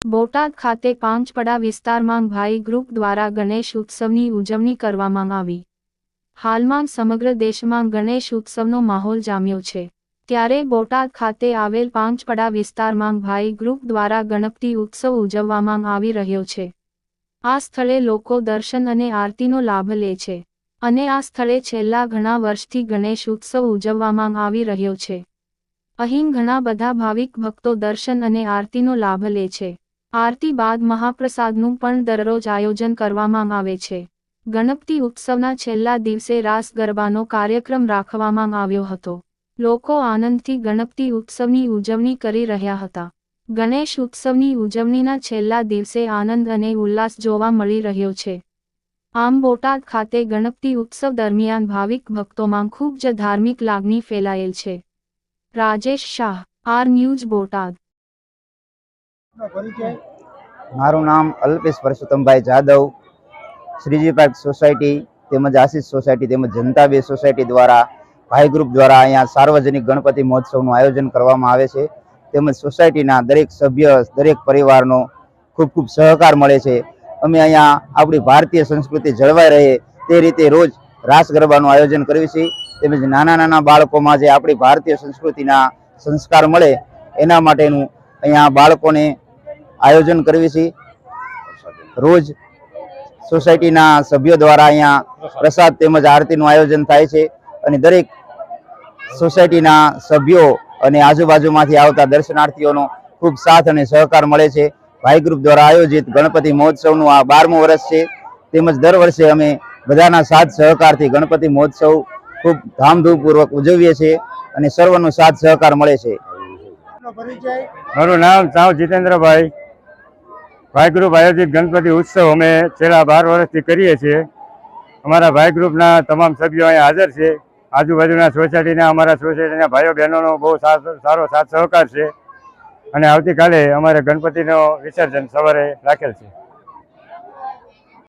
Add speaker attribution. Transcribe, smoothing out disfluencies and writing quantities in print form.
Speaker 1: બોટાદ ખાતે પાંચપડા વિસ્તારમાં ભાઈ ગ્રુપ દ્વારા ગણેશ ઉત્સવની ઉજવણી કરવામાં આવી। હાલમાં સમગ્ર દેશમાં ગણેશ ઉત્સવનો માહોલ જામ્યો છે, ત્યારે બોટાદ ખાતે આવેલ પાંચપડા વિસ્તારમાં ભાઈ ગ્રુપ દ્વારા ગણપતિ ઉત્સવ ઉજવવામાં આવી રહ્યો છે। આ સ્થળે લોકો દર્શન અને આરતીનો લાભ લે છે અને આ સ્થળે છેલ્લા ઘણા વર્ષથી ગણેશ ઉત્સવ ઉજવવામાં આવી રહ્યો છે। અહીં ઘણા બધા ભાવિક ભક્તો દર્શન અને આરતીનો લાભ લે છે। આરતી બાદ મહાપ્રસાદનું પણ દરરોજ આયોજન કરવામાં આવે છે। ગણપતિ ઉત્સવના છેલ્લા દિવસે રાસ ગરબાનો કાર્યક્રમ રાખવામાં આવ્યો હતો। લોકો આનંદથી ગણપતિ ઉત્સવની ઉજવણી કરી રહ્યા હતા। ગણેશ ઉત્સવની ઉજવણીના છેલ્લા દિવસે આનંદ અને ઉલ્લાસ જોવા મળી રહ્યો છે। આમ બોટાદ ખાતે ગણપતિ ઉત્સવ દરમિયાન ભાવિક ભક્તોમાં ખૂબ જ ધાર્મિક લાગણી ફેલાયેલ છે। Rajesh Shah, R news, Botad.
Speaker 2: મારું નામ અલ્પેશ પરસોત્તમભાઈ જાદવ, શ્રીજી પાર્ક સોસાયટી તેમજ આશીષ સોસાયટી તેમજ જનતા બે સોસાયટી દ્વારા ભાઈ ગ્રુપ દ્વારા અહીંયા સાર્વજનિક ગણપતિ મહોત્સવનું આયોજન કરવામાં આવે છે। તેમજ સોસાયટીના દરેક સભ્ય, દરેક પરિવારનો ખૂબ ખૂબ સહકાર મળે છે। અમે અહીંયા આપણી ભારતીય સંસ્કૃતિ જળવાઈ રહે તે રીતે રોજ રાસ ગરબાનું આયોજન કરીએ છીએ। તેમજ નાના નાના બાળકોમાં જે આપણી ભારતીય સંસ્કૃતિના સંસ્કાર મળે એના માટેનું અહીંયા બાળકોને આયોજન કરીએ છીએ। રોજ સોસાયટીના સભ્યો દ્વારા અહીંયા પ્રસાદ તેમજ આરતીનું આયોજન થાય છે અને દરેક સોસાયટીના સભ્યો અને આજુબાજુમાંથી આવતા દર્શનાર્થીઓનો ખૂબ સાથ અને સહકાર મળે છે। ભાઈ ગ્રુપ દ્વારા આયોજિત ગણપતિ મહોત્સવનું આ 12મું વર્ષ છે। તેમજ દર વર્ષે અમે બધાના સાથ સહકારથી ગણપતિ મહોત્સવ ખૂબ ધામધૂમપૂર્વક ઉજવીએ છીએ અને સર્વનો સાથ સહકાર મળે છે।
Speaker 3: મારું નામ સાવ જીતેન્દ્રભાઈ। ભાઈ ગ્રુપ આયોજિત ગણપતિ ઉત્સવ અમે છેલ્લા 12 વર્ષથી કરીએ છીએ। અમારા ભાઈ ગ્રુપના તમામ સભ્યો અહીંયા હાજર છે। આજુબાજુના સોસાયટીના અમારા સોસાયટીના ભાઈઓ બહેનોનો બહુ સારો સાથ સહકાર છે અને આવતીકાલે અમારે ગણપતિનો વિસર્જન સવારે રાખેલ છે।